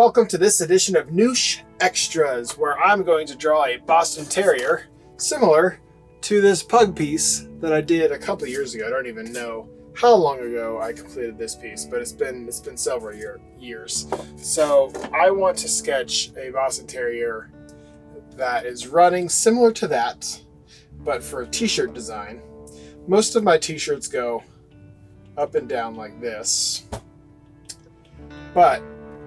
welcome to this edition of Noosh Extras, where I'm going to draw a Boston Terrier similar to this pug piece that I did a couple years ago. I don't even know how long ago I completed this piece, but it's been several years. So I want to sketch a Boston Terrier that is running similar to that, but for a t-shirt design. Most of my t-shirts go up and down like this, but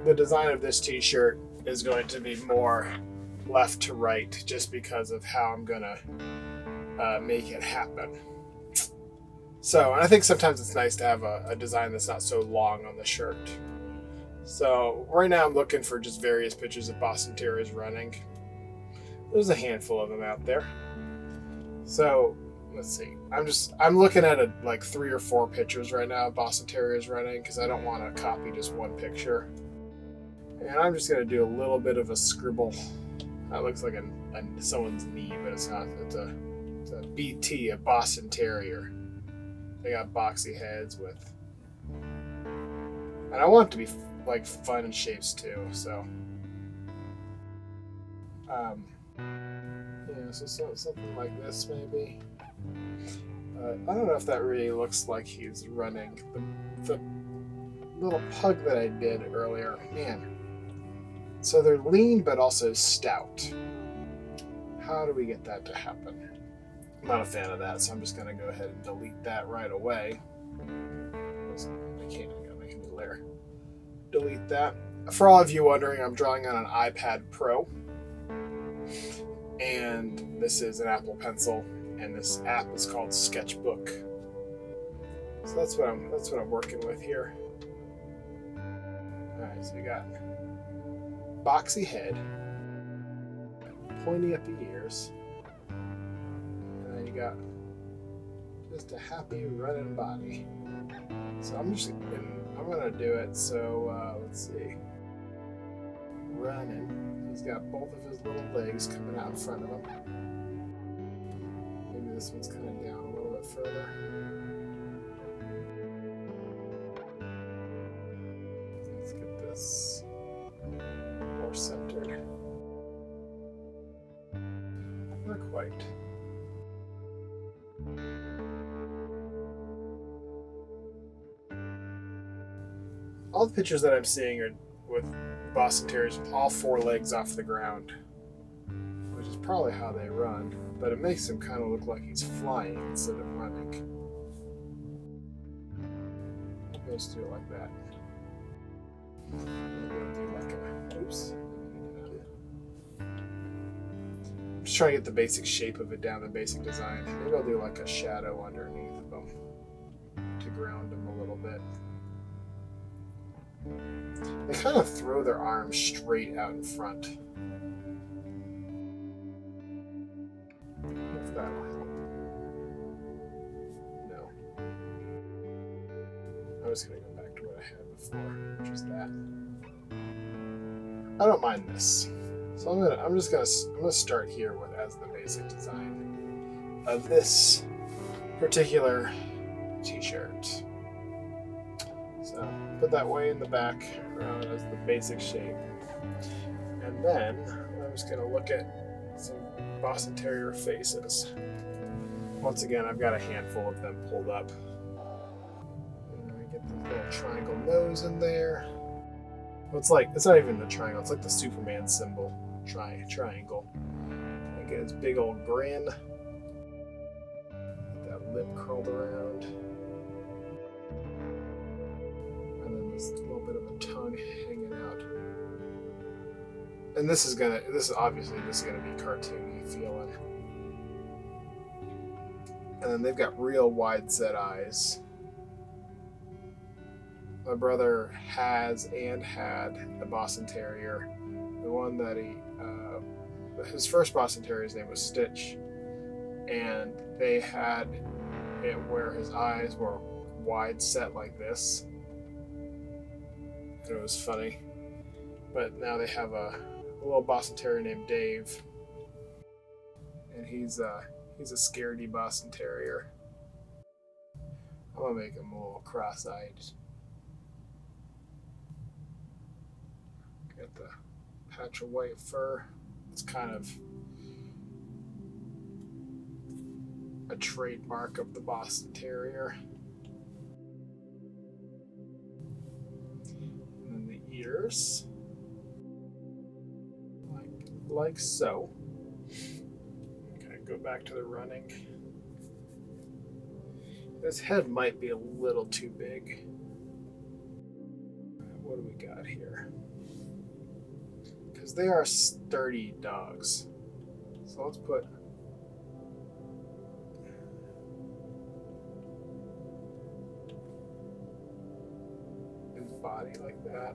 the design of this t-shirt is going to be more left to right just because of how I'm gonna make it happen. So, and I think sometimes it's nice to have a design that's not so long on the shirt. So right now I'm looking for just various pictures of Boston Terriers running. There's a handful of them out there. So let's see. I'm looking at like 3 or 4 pictures right now of Boston Terriers running because I don't want to copy just one picture. And I'm just gonna do a little bit of a scribble. That looks like someone's knee, but it's not. It's a BT, a Boston Terrier. They got boxy heads with, and I want it to be like fun shapes too. So, yeah, so something like this maybe. I don't know if that really looks like he's running. The little pug that I did earlier, man. So they're lean but also stout. How do we get that to happen? I'm not a fan of that, so I'm just going to go ahead and delete that right away. I can't do there. Delete that. For all of you wondering, I'm drawing on an iPad Pro. And this is an Apple Pencil, and this app is called Sketchbook. So that's what I'm working with here. Alright, so we got boxy head, pointy up ears, and then you got just a happy running body. So I'm gonna do it. So let's see, running. He's got both of his little legs coming out in front of him. Maybe this one's coming down a little bit further. Let's get this more centered. Not quite. All the pictures that I'm seeing are with Boston Terriers with all 4 legs off the ground, which is probably how they run, but it makes him kind of look like he's flying instead of running. Let's do it like that. Oops. I'm just trying to get the basic shape of it down, the basic design. Maybe I'll do like a shadow underneath them to ground them a little bit. They kind of throw their arms straight out in front. If that'll help. No. I'm just going to go back to what I had before, which was that. I don't mind this. So I'm gonna start here as the basic design of this particular t-shirt. So put that way in the back as the basic shape. And then I'm just gonna look at some Boston Terrier faces. Once again, I've got a handful of them pulled up. And I get the little triangle nose in there. Well, it's not even a triangle, it's like the Superman symbol. Triangle. I get his big old grin. Get that lip curled around. And then this little bit of a tongue hanging out. And this is obviously gonna be cartoony feeling. And then they've got real wide set eyes. My brother has and had a Boston Terrier. The one that his first Boston Terrier's name was Stitch, and they had it where his eyes were wide set like this. And it was funny. But now they have a little Boston Terrier named Dave, and he's a scaredy Boston Terrier. I'm gonna make him a little cross-eyed. Got the patch of white fur. It's kind of a trademark of the Boston Terrier. And then the ears, like so. Okay, go back to the running. This head might be a little too big. What do we got here? Because they are sturdy dogs. So let's put his body like that.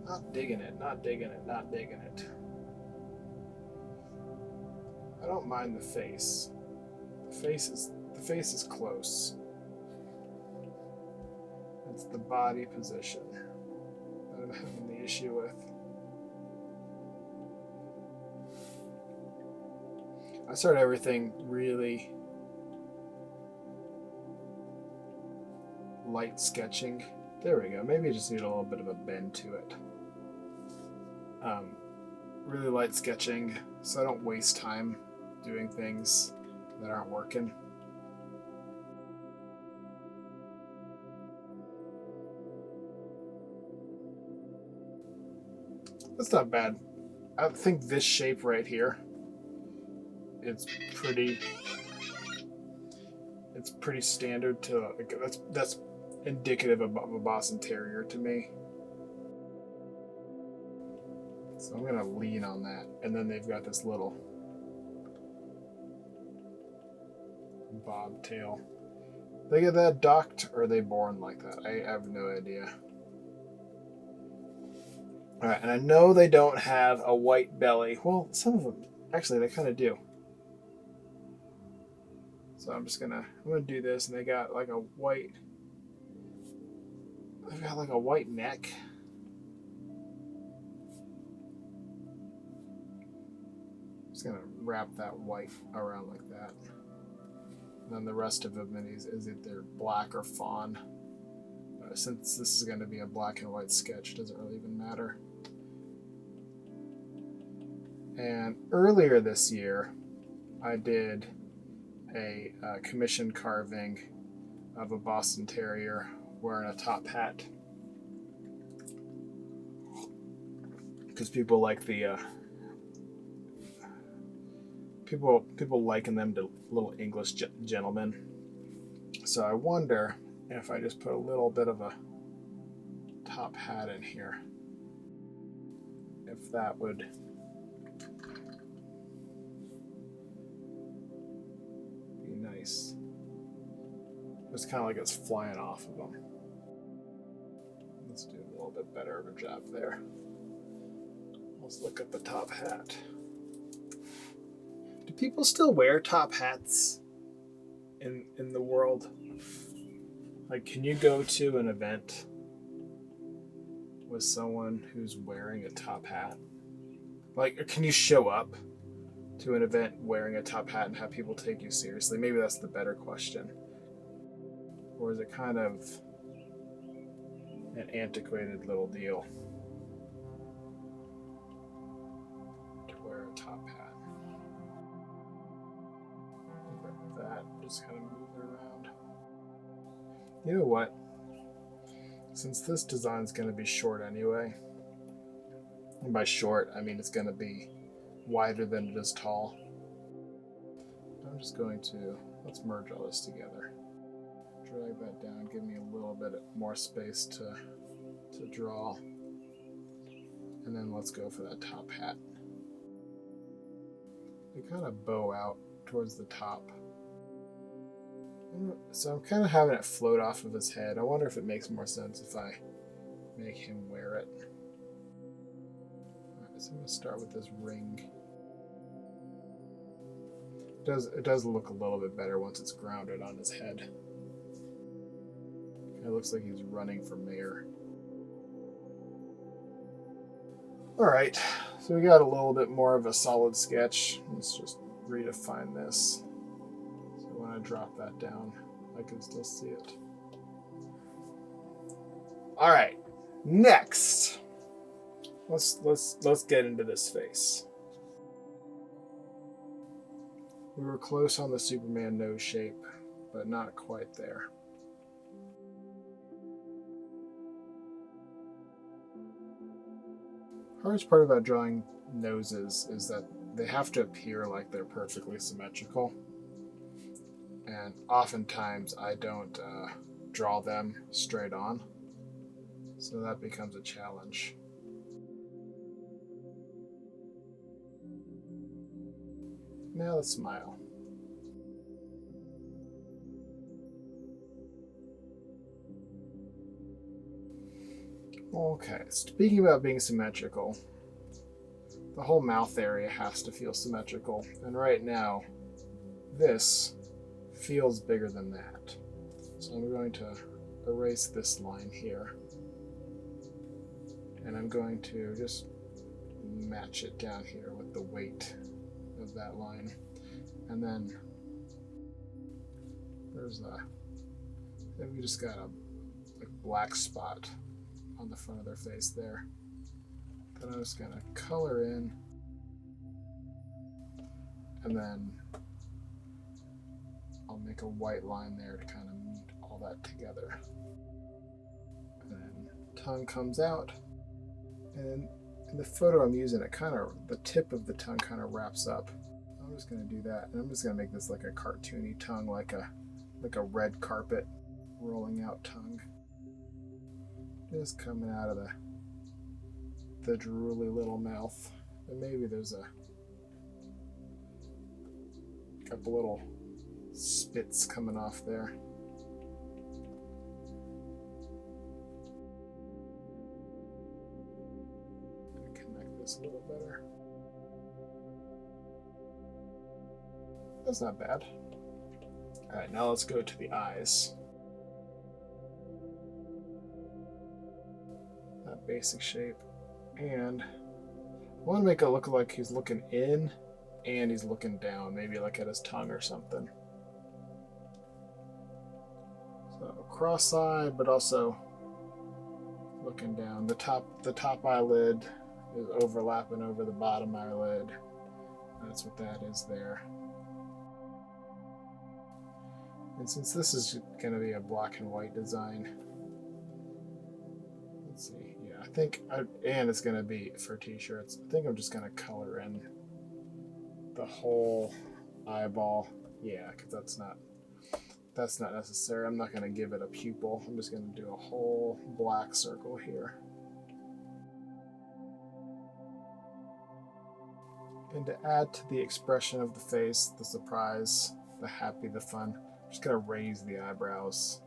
Not digging it, not digging it, not digging it. I don't mind the face. The face is close. It's the body position that I'm having the issue with. I started everything really light sketching. There we go. Maybe I just need a little bit of a bend to it. Really light sketching so I don't waste time doing things that aren't working. That's not bad. I think this shape right here, it's pretty standard to, that's indicative of a Boston Terrier to me. So I'm gonna lean on that. And then they've got this little bobtail. They get that docked or are they born like that? I have no idea. All right, and I know they don't have a white belly. Well, some of them, actually, they kind of do. So I'm gonna do this, and they got like a white. They've got like a white neck. Just gonna wrap that white around like that. And then the rest of them is either black or fawn. Since this is gonna be a black and white sketch, it doesn't really even matter. And earlier this year, I did a commission carving of a Boston Terrier wearing a top hat. Because people like the people liken them to little English gentlemen. So I wonder if I just put a little bit of a top hat in here, if that would be nice. It's kind of like it's flying off of them. Let's do a little bit better of a job there. Let's look at the top hat. Do people still wear top hats in the world? Like, can you go to an event with someone who's wearing a top hat? Like, can you show up to an event wearing a top hat and have people take you seriously? Maybe that's the better question. Or is it kind of an antiquated little deal to wear a top hat? That just kind of moves around. You know what? Since this design is going to be short anyway, and by short I mean it's going to be wider than it is tall, I'm just going to, let's merge all this together. Drag that down, give me a little bit more space to draw, and then let's go for that top hat. They kind of bow out towards the top. So I'm kind of having it float off of his head. I wonder if it makes more sense if I make him wear it. Alright, so I'm going to start with this ring. It does look a little bit better once it's grounded on his head. It looks like he's running for mayor. Alright, so we got a little bit more of a solid sketch. Let's just redefine this. So when I drop that down, I can still see it. All right, next, let's get into this face. We were close on the Superman nose shape, but not quite there. Hardest part about drawing noses is that they have to appear like they're perfectly symmetrical. And oftentimes I don't draw them straight on. So that becomes a challenge. Now the smile. Okay, speaking about being symmetrical, the whole mouth area has to feel symmetrical. And right now, this feels bigger than that. So I'm going to erase this line here. And I'm going to just match it down here with the weight of that line. And then we just got a black spot on the front of their face there. Then I'm just gonna color in, and then I'll make a white line there to kind of meet all that together. And then tongue comes out, and in the photo I'm using, the tip of the tongue kind of wraps up. I'm just gonna do that, and I'm just gonna make this like a cartoony tongue, like a red carpet rolling out tongue. Just coming out of the drooly little mouth. And maybe there's a couple little spits coming off there. Connect this a little better. That's not bad. All right, now let's go to the eyes. That basic shape. And I want to make it look like he's looking in and he's looking down, maybe like at his tongue or something. So cross-eyed, but also looking down. The top eyelid is overlapping over the bottom eyelid. That's what that is there. And since this is going to be a black and white design, let's see. Yeah, I think, and it's going to be for t-shirts. I think I'm just going to color in the whole eyeball. Yeah, because that's not necessary. I'm not going to give it a pupil. I'm just going to do a whole black circle here. And to add to the expression of the face, the surprise, the happy, the fun, I'm just going to raise the eyebrows.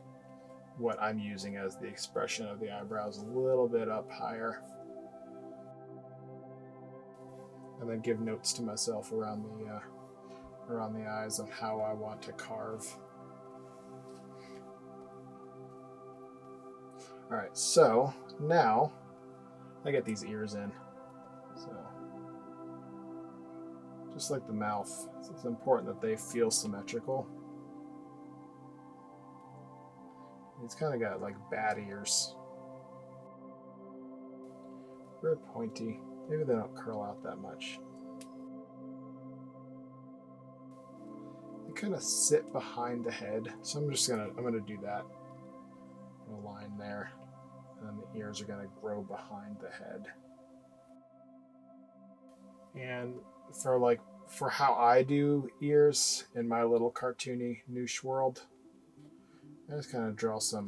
What I'm using as the expression of the eyebrows a little bit up higher. And then give notes to myself around the eyes on how I want to carve. All right, so now I get these ears in. So just like the mouth, it's important that they feel symmetrical. He's kind of got like bat ears. Very pointy. Maybe they don't curl out that much. They kind of sit behind the head. So I'm gonna do that. A line there. And then the ears are gonna grow behind the head. And for how I do ears in my little cartoony Noosh world, I just kind of draw some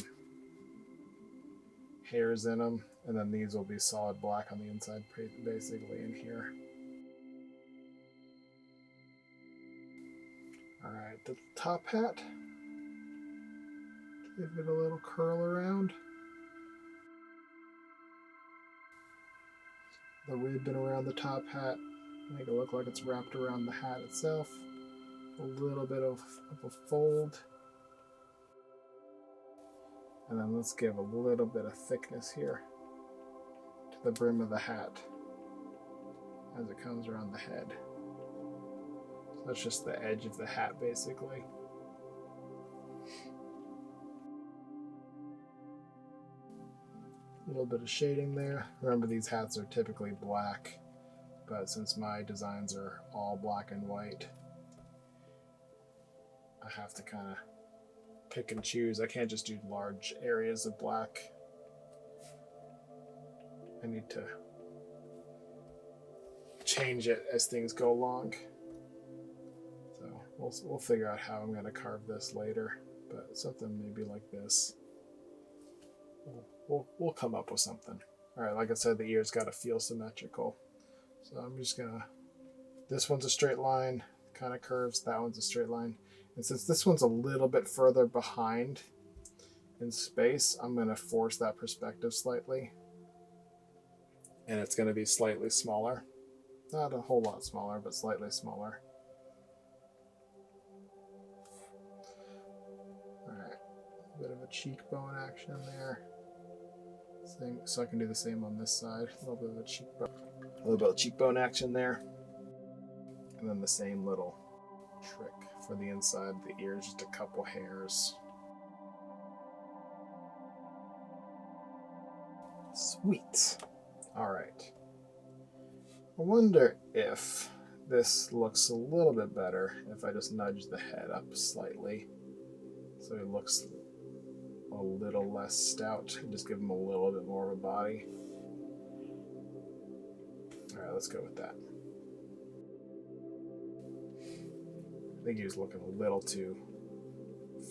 hairs in them, and then these will be solid black on the inside, basically in here. All right, the top hat. Give it a little curl around. The ribbon around the top hat. Make it look like it's wrapped around the hat itself. A little bit of a fold. And then let's give a little bit of thickness here to the brim of the hat as it comes around the head. So That's just the edge of the hat, basically. A little bit of shading there. Remember, these hats are typically black, but since my designs are all black and white, I have to kind of pick and choose. I can't just do large areas of black. I need to change it as things go along. So we'll figure out how I'm going to carve this later, but something maybe like this. We'll come up with something. All right, like I said, the ears got to feel symmetrical. So I'm just gonna, this one's a straight line, kind of curves, that one's a straight line. And since this one's a little bit further behind in space, I'm gonna force that perspective slightly. And it's gonna be slightly smaller. Not a whole lot smaller, but slightly smaller. All right, a bit of a cheekbone action there. Same, so I can do the same on this side. A little bit of cheekbone action there. And then the same little trick for the inside of the ears, just a couple hairs. Sweet. All right. I wonder if this looks a little bit better if I just nudge the head up slightly, so it looks a little less stout and just give him a little bit more of a body. All right, let's go with that. I think he was looking a little too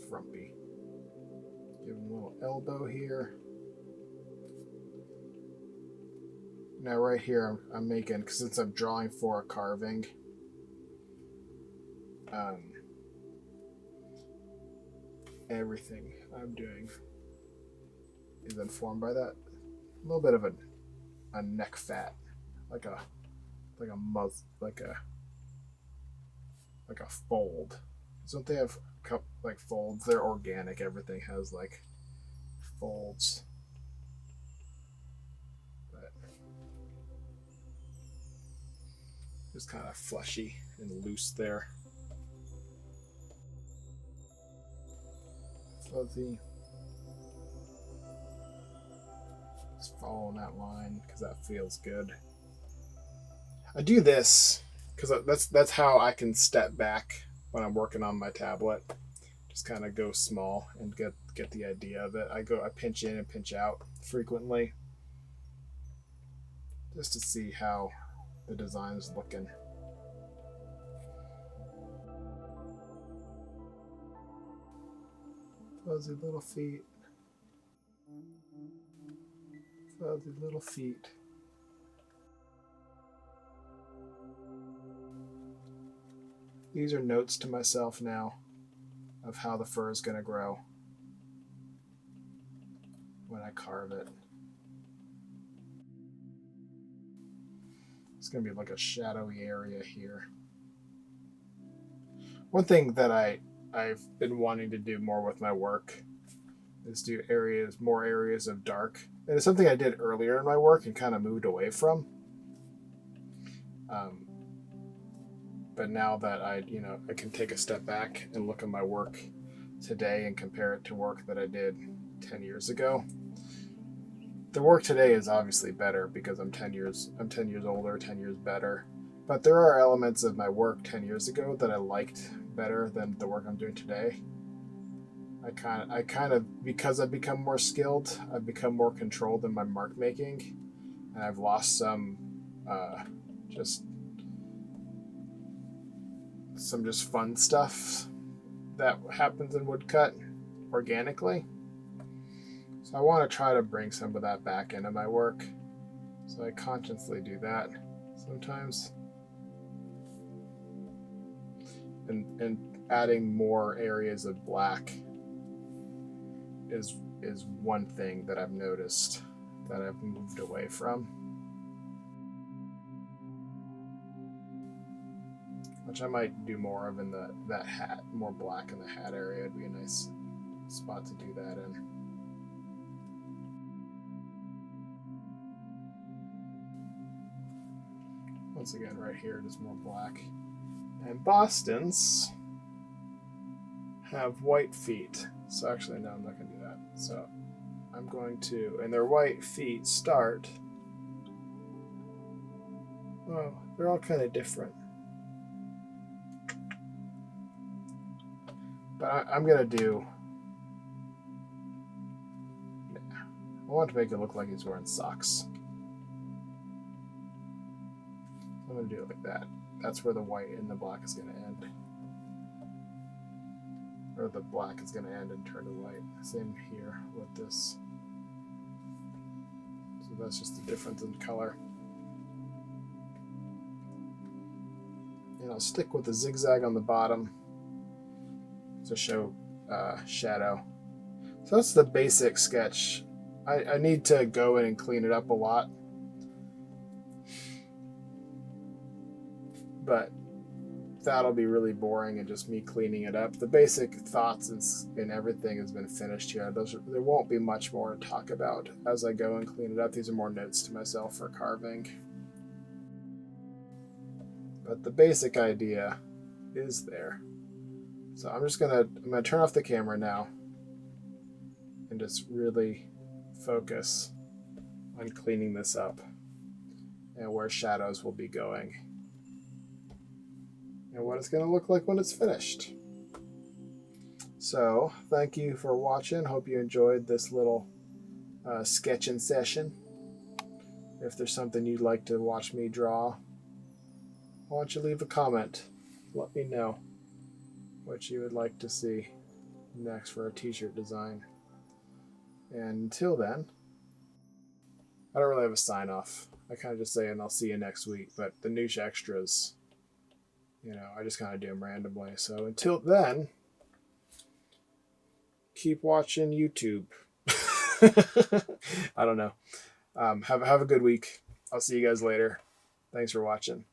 frumpy. Give him a little elbow here. Now right here I'm making, because since I'm drawing for a carving, everything I'm doing is informed by that. A little bit of a neck fat, like a fold. Don't they have like folds? They're organic. Everything has like folds. But just kind of fleshy and loose there. Fuzzy. Just following that line because that feels good. I do this because that's how I can step back when I'm working on my tablet. Just kind of go small and get the idea of it. I pinch in and pinch out frequently just to see how the design is looking. Fuzzy little feet. Fuzzy little feet. These are notes to myself now of how the fur is going to grow when I carve it. It's going to be like a shadowy area here. One thing that I've been wanting to do more with my work is do more areas of dark. And it's something I did earlier in my work and kind of moved away from. But now that I can take a step back and look at my work today and compare it to work that I did 10 years ago. The work today is obviously better because I'm 10 years older, 10 years better. But there are elements of my work 10 years ago that I liked better than the work I'm doing today. I kind of, because I've become more skilled, I've become more controlled in my mark making, and I've lost some just fun stuff that happens in woodcut organically. So I want to try to bring some of that back into my work. So I consciously do that sometimes. And adding more areas of black is one thing that I've noticed that I've moved away from. Which I might do more of in that hat, more black in the hat area. It'd be a nice spot to do that in. Once again, right here, just more black. And Boston's have white feet. So actually, no, I'm not going to do that. So I'm going to, and their white feet start, well, they're all kind of different. But I'm going to do, I want to make it look like he's wearing socks. I'm going to do it like that. That's where the white and the black is going to end. Or the black is going to end and turn to white. Same here with this. So that's just the difference in color. And I'll stick with the zigzag on the bottom to show shadow. So that's the basic sketch. I need to go in and clean it up a lot. But that'll be really boring and just me cleaning it up. The basic thoughts and everything has been finished here. There won't be much more to talk about as I go and clean it up. These are more notes to myself for carving. But the basic idea is there. So I'm gonna turn off the camera now and just really focus on cleaning this up and where shadows will be going and what it's going to look like when it's finished. So thank you for watching. Hope you enjoyed this little sketching session. If there's something you'd like to watch me draw, why don't you leave a comment? Let me know what you would like to see next for a t-shirt design. And until then, I don't really have a sign off. I kind of just say, and I'll see you next week. But the Noosh extras, I just kind of do them randomly. So until then, keep watching YouTube. I don't know. Have a good week. I'll see you guys later. Thanks for watching.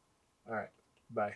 All right. Bye.